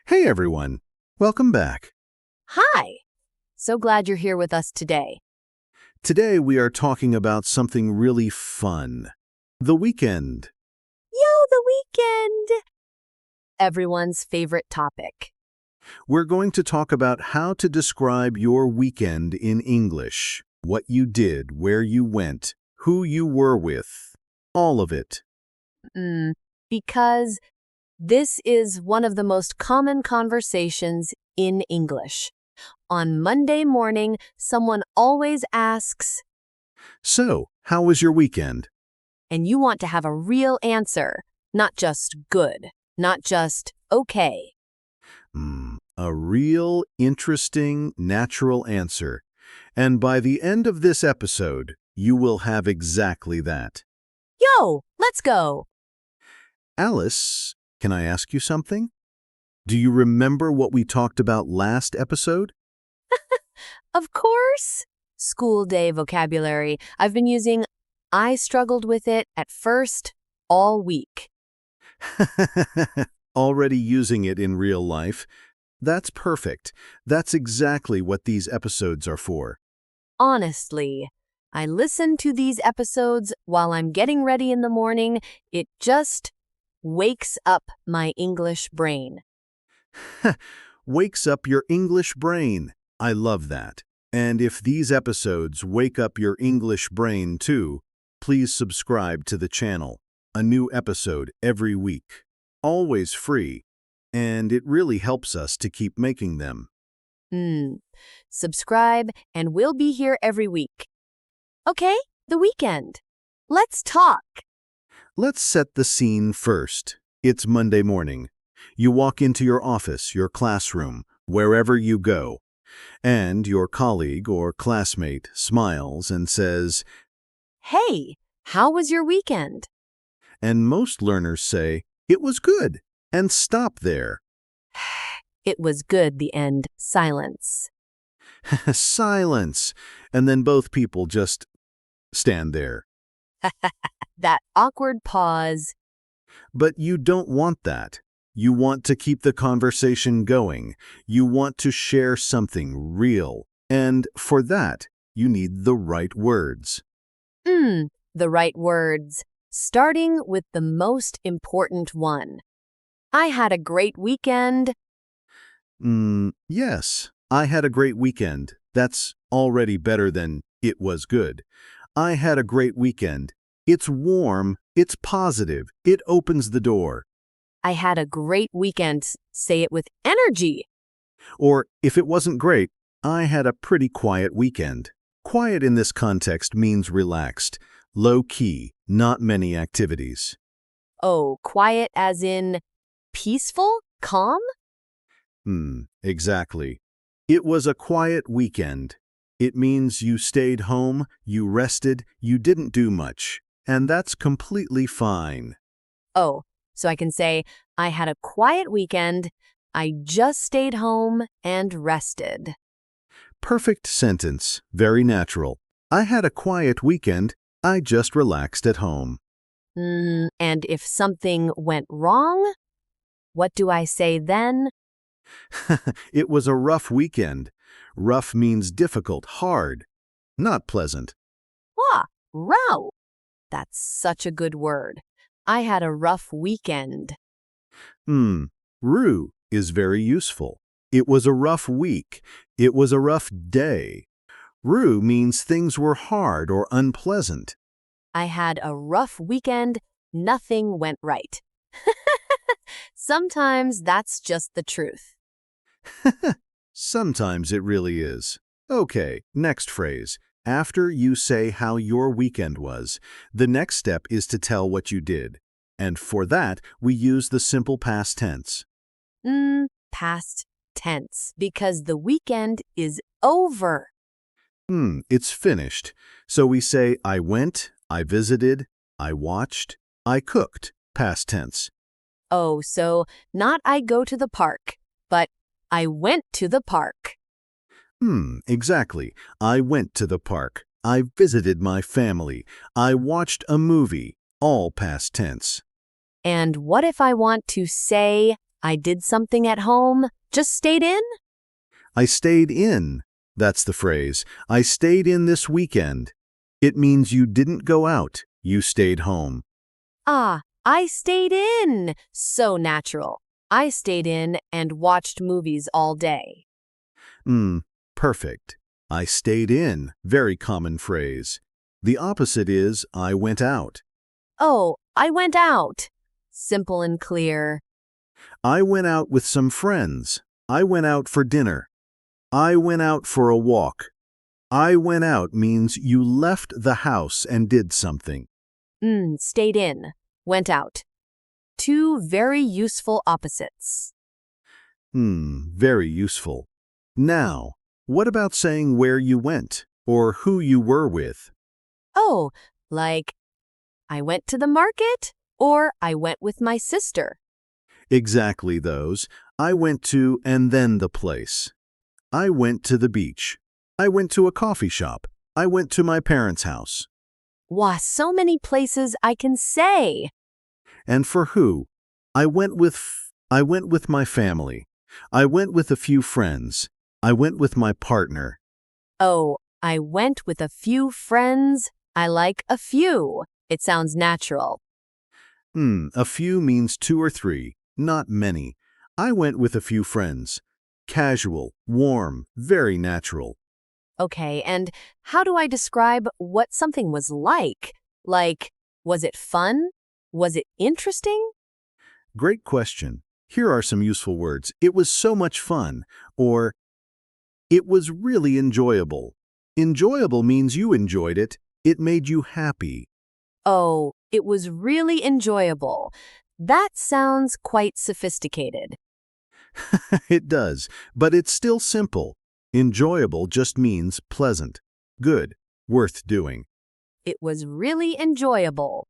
Hey everyone, welcome back. Hi! So glad you're here with us today. Today we are talking about something really fun. The weekend. Yo, the weekend! Everyone's favorite topic. We're going to talk about how to describe your weekend in English. What you did, where you went, who you were with. All of it. Because this is one of the most common conversations in English. On Monday morning, someone always asks, So, how was your weekend? and you want to have a real answer, not just good, not just okay. A real, interesting, natural answer. And by the end of this episode, you will have exactly that. Yo, let's go! Alice, can I ask you something? Do you remember what we talked about last episode? Of course! School day vocabulary. I've been using I struggled with it at first all week. Already using it in real life? That's perfect. That's exactly what these episodes are for. Honestly, I listen to these episodes while I'm getting ready in the morning. It just wakes up my English brain. Wakes up your English brain. I love that. And if these episodes wake up your English brain too, please subscribe to the channel. A new episode every week. Always free. And it really helps us to keep making them. Subscribe and we'll be here every week. Okay, the weekend. Let's talk. Let's set the scene first. It's Monday morning. You walk into your office, your classroom, wherever you go, and your colleague or classmate smiles and says, Hey, how was your weekend? and most learners say, it was good, and stop there. It was good, the end. Silence. Silence, and then both people just stand there. That awkward pause. But you don't want that. You want to keep the conversation going. You want to share something real. And for that, you need the right words. The right words. Starting with the most important one. I had a great weekend. Yes, I had a great weekend. That's already better than it was good. I had a great weekend. It's warm, it's positive, it opens the door. I had a great weekend. Say it with energy. Or, if it wasn't great, I had a pretty quiet weekend. Quiet in this context means relaxed, low-key, not many activities. Oh, quiet as in peaceful? Calm? Exactly. It was a quiet weekend. It means you stayed home, you rested, you didn't do much. And that's completely fine. Oh, so I can say, I had a quiet weekend. I just stayed home and rested. Perfect sentence. Very natural. I had a quiet weekend. I just relaxed at home. And if something went wrong, what do I say then? It was a rough weekend. Rough means difficult, hard, not pleasant. Row. That's such a good word. I had a rough weekend. Rue is very useful. It was a rough week. It was a rough day. Rue means things were hard or unpleasant. I had a rough weekend. Nothing went right. Sometimes that's just the truth. Sometimes it really is. Okay, next phrase. After you say how your weekend was, the next step is to tell what you did. And for that, we use the simple past tense. Past tense, because the weekend is over. It's finished. So we say I went, I visited, I watched, I cooked, past tense. Oh, so not I go to the park, but I went to the park. Exactly. I went to the park. I visited my family. I watched a movie. All past tense. And what if I want to say I did something at home, just stayed in? I stayed in. That's the phrase. I stayed in this weekend. It means you didn't go out. You stayed home. Ah, I stayed in. So natural. I stayed in and watched movies all day. Perfect. I stayed in. Very common phrase. The opposite is I went out. Oh, I went out. Simple and clear. I went out with some friends. I went out for dinner. I went out for a walk. I went out means you left the house and did something. Stayed in. Went out. Two very useful opposites. Very useful. Now, what about saying where you went or who you were with? Oh, like, I went to the market or I went with my sister. Exactly those. I went to and then the place. I went to the beach. I went to a coffee shop. I went to my parents' house. Wow, so many places I can say. And for who? I went with my family. I went with a few friends. I went with my partner. Oh, I went with a few friends. I like a few. It sounds natural. A few means two or three, not many. I went with a few friends. Casual, warm, very natural. Okay, and how do I describe what something was like? Like, was it fun? Was it interesting? Great question. Here are some useful words. It was so much fun, or it was really enjoyable. Enjoyable means you enjoyed it. It made you happy. Oh, it was really enjoyable. That sounds quite sophisticated. It does, but it's still simple. Enjoyable just means pleasant, good, worth doing. It was really enjoyable.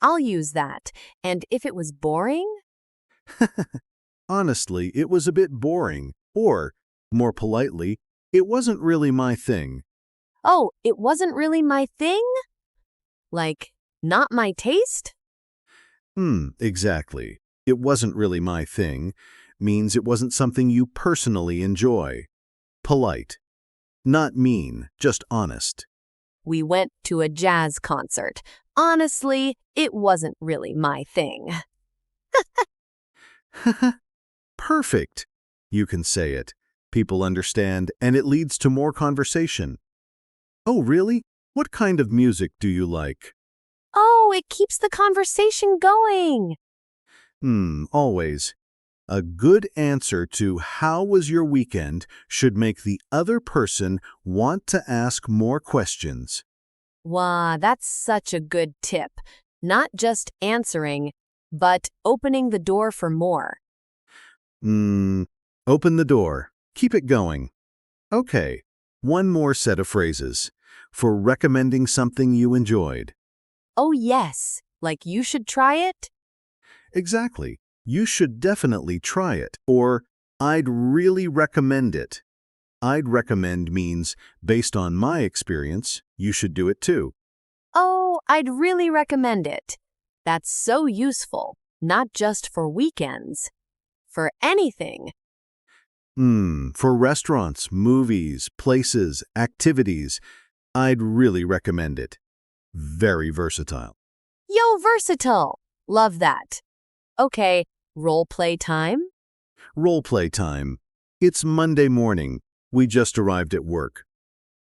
I'll use that. And if it was boring? Honestly, it was a bit boring, or, more politely, it wasn't really my thing. Oh, it wasn't really my thing? Like, not my taste? Exactly. It wasn't really my thing means it wasn't something you personally enjoy. Polite. Not mean, just honest. We went to a jazz concert. Honestly, it wasn't really my thing. Perfect. You can say it. People understand, and it leads to more conversation. Oh, really? What kind of music do you like? Oh, it keeps the conversation going. Always. A good answer to how was your weekend should make the other person want to ask more questions. Wow, that's such a good tip. Not just answering, but opening the door for more. Open the door. Keep it going. Okay, one more set of phrases for recommending something you enjoyed. Oh, yes, like you should try it? Exactly. You should definitely try it, or I'd really recommend it. I'd recommend means, based on my experience, you should do it too. Oh, I'd really recommend it. That's so useful, not just for weekends. For anything. For restaurants, movies, places, activities, I'd really recommend it. Very versatile. Yo, versatile. Love that. Okay, role play time? Role play time. It's Monday morning. We just arrived at work.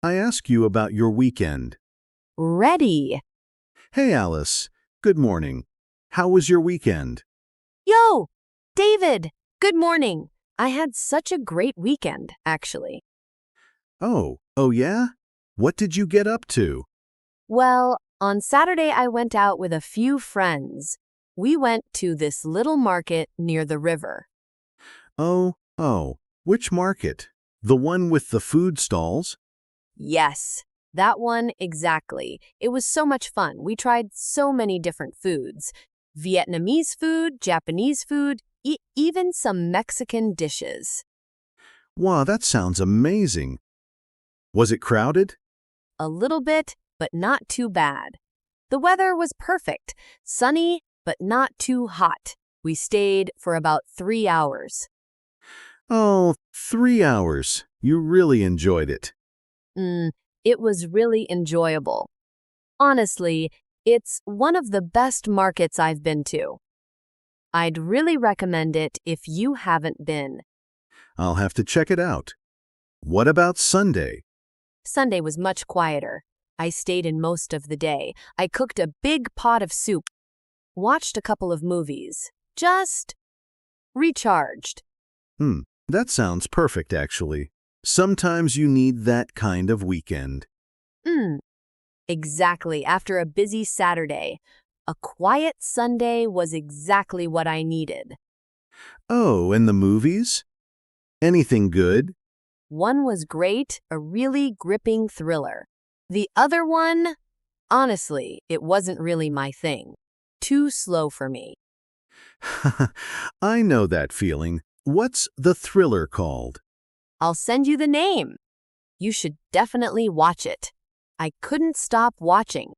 I ask you about your weekend. Ready. Hey, Alice. Good morning. How was your weekend? Yo, David. Good morning. I had such a great weekend, actually. Oh yeah? What did you get up to? Well, on Saturday I went out with a few friends. We went to this little market near the river. Oh, which market? The one with the food stalls? Yes, that one exactly. It was so much fun. We tried so many different foods. Vietnamese food, Japanese food, even some Mexican dishes. Wow, that sounds amazing. Was it crowded? A little bit, but not too bad. The weather was perfect, sunny, but not too hot. We stayed for about 3 hours. Oh, 3 hours. You really enjoyed it. Mm, it was really enjoyable. Honestly, it's one of the best markets I've been to. I'd really recommend it if you haven't been. I'll have to check it out. What about Sunday? Sunday was much quieter. I stayed in most of the day. I cooked a big pot of soup, watched a couple of movies, just recharged. Hmm, that sounds perfect, actually. Sometimes you need that kind of weekend. Mm, exactly. After a busy Saturday, a quiet Sunday was exactly what I needed. Oh, and the movies? Anything good? One was great, a really gripping thriller. The other one, honestly, it wasn't really my thing. Too slow for me. I know that feeling. What's the thriller called? I'll send you the name. You should definitely watch it. I couldn't stop watching.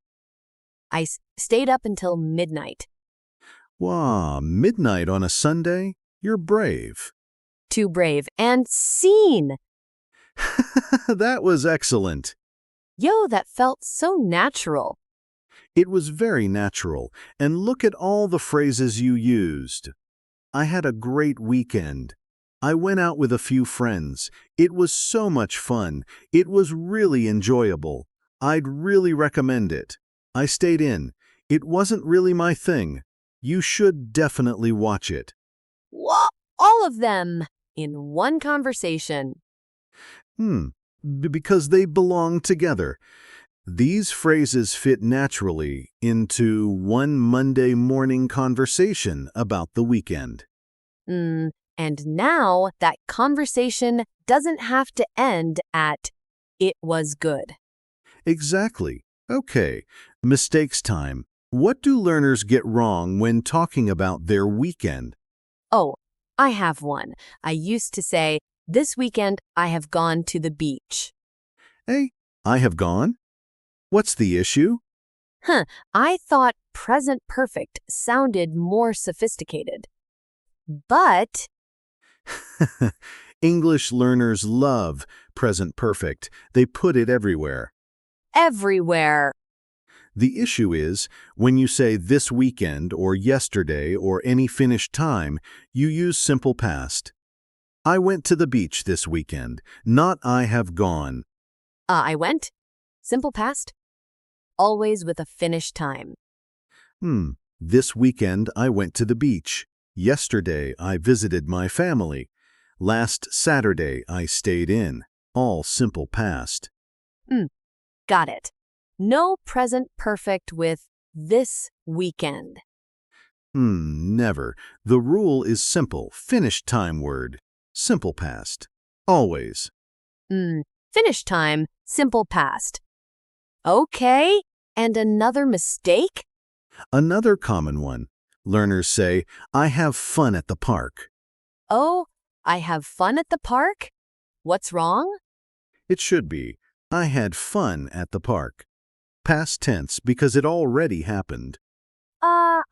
I stayed up until midnight. Wow, midnight on a Sunday? You're brave. Too brave and seen. That was excellent. Yo, that felt so natural. It was very natural, and look at all the phrases you used. I had a great weekend. I went out with a few friends. It was so much fun. It was really enjoyable. I'd really recommend it. I stayed in. It wasn't really my thing. You should definitely watch it. Wha All of them in one conversation. Hmm, because they belong together. These phrases fit naturally into one Monday morning conversation about the weekend. And now that conversation doesn't have to end at "it was good." Exactly. Okay, mistakes time. What do learners get wrong when talking about their weekend? Oh, I have one. I used to say, "This weekend I have gone to the beach." Hey, I have gone? What's the issue? Huh, I thought present perfect sounded more sophisticated. But English learners love present perfect. They put it everywhere. everywhere. The issue is, when you say this weekend or yesterday or any finished time, you use simple past. I went to the beach this weekend, not I have gone. I went. Simple past. Always with a finished time. This weekend I went to the beach. Yesterday I visited my family. Last Saturday I stayed in. All simple past. Mm, got it. No present perfect with this weekend. Never. The rule is simple, finished time word. Simple past. Always. Finished time, simple past. Okay, and another mistake? Another common one. Learners say, I have fun at the park. Oh, I have fun at the park? What's wrong? It should be, I had fun at the park. Past tense because it already happened.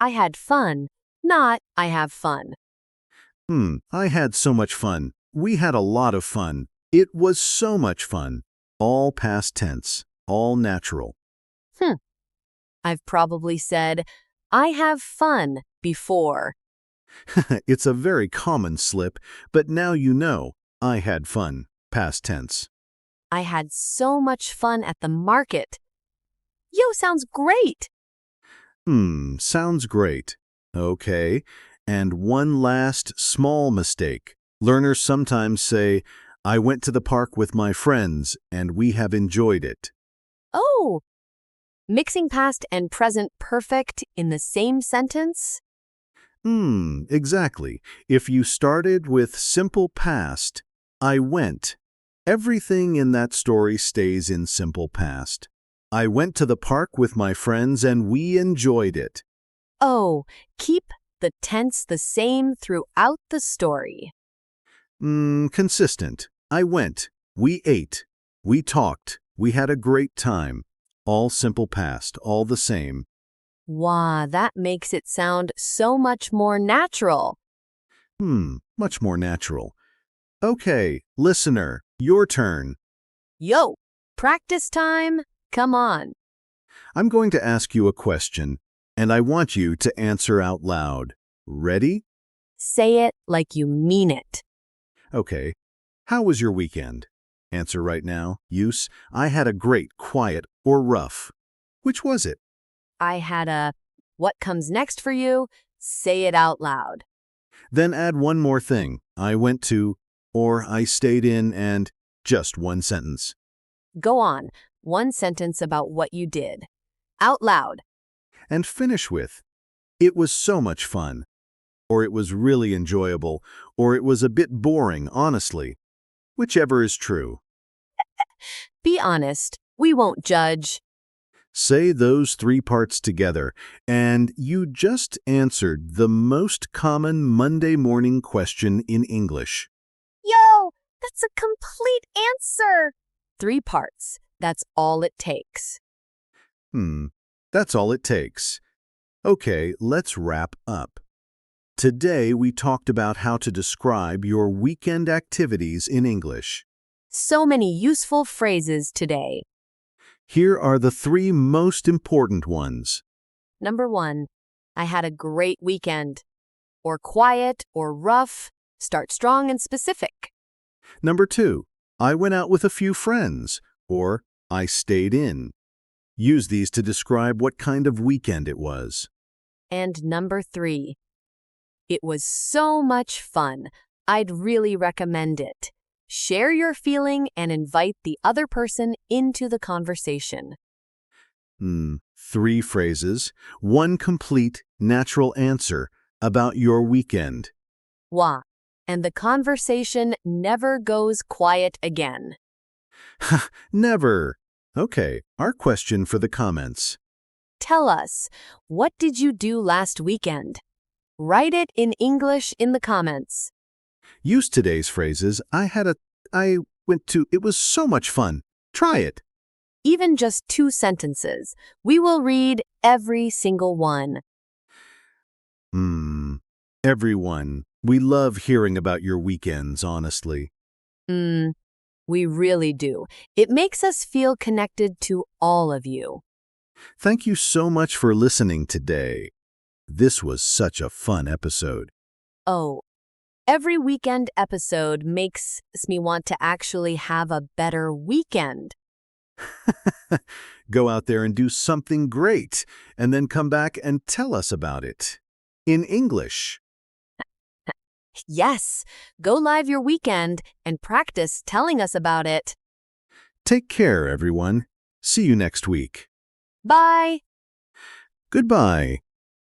I had fun, not I have fun. I had so much fun. We had a lot of fun. It was so much fun. All past tense, all natural. I've probably said, I have fun before. It's a very common slip, but now you know, I had fun, past tense. I had so much fun at the market. Yo, sounds great. Sounds great. Okay, and one last small mistake. Learners sometimes say, I went to the park with my friends and we have enjoyed it. Oh, mixing past and present perfect in the same sentence? Exactly. If you started with simple past, I went, everything in that story stays in simple past. I went to the park with my friends and we enjoyed it. Oh, keep the tense the same throughout the story. Consistent. I went. We ate. We talked. We had a great time. All simple past, all the same. Wow, that makes it sound so much more natural. Much more natural. Okay, listener, your turn. Yo, practice time? Come on. I'm going to ask you a question, and I want you to answer out loud. Ready? Say it like you mean it. Okay. How was your weekend? Answer right now. Use, I had a great, quiet, or rough. Which was it? I had a what comes next for you? Say it out loud. Then add one more thing. I went to, or I stayed in, and just one sentence. Go on. One sentence about what you did. Out loud. And finish with, it was so much fun. Or it was really enjoyable. Or it was a bit boring, honestly. Whichever is true. Be honest. We won't judge. Say those three parts together, and you just answered the most common Monday morning question in English. Yo, that's a complete answer. 3 parts. That's all it takes. That's all it takes. Okay, let's wrap up. Today we talked about how to describe your weekend activities in English. So many useful phrases today. Here are the 3 most important ones. Number 1, I had a great weekend. Or quiet or rough. Start strong and specific. Number 2, I went out with a few friends, or I stayed in. Use these to describe what kind of weekend it was. And number 3, it was so much fun. I'd really recommend it. Share your feeling and invite the other person into the conversation. 3 phrases, 1 complete, natural answer about your weekend. Wow. And the conversation never goes quiet again. Never. Okay, our question for the comments. Tell us, what did you do last weekend? Write it in English in the comments. Use today's phrases, I went to, it was so much fun. Try it. Even just 2 sentences. We will read every single one. Everyone, we love hearing about your weekends, honestly. We really do. It makes us feel connected to all of you. Thank you so much for listening today. This was such a fun episode. Oh, every weekend episode makes me want to actually have a better weekend. Go out there and do something great, and then come back and tell us about it. In English. Yes, go live your weekend and practice telling us about it. Take care, everyone. See you next week. Bye! Goodbye.